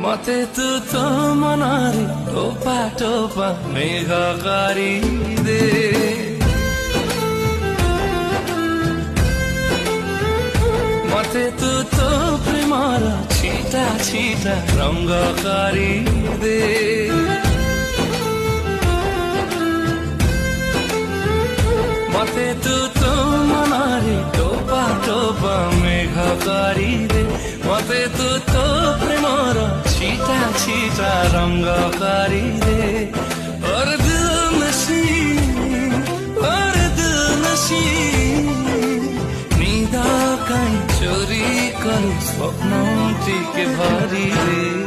मते तू तो मनारी टोपा टोपा मेघकारी दे मते तू तो प्रेमर छिटा छिटा रंगकारी दे मते तू तो मनारी टोपा टोपा मेघकारी दे मते तू तो प्रेमर छिटा छिटा रंगकारी दे और दिल नशी निदा काई चोरी करू स्वप्न टिके भरी दे।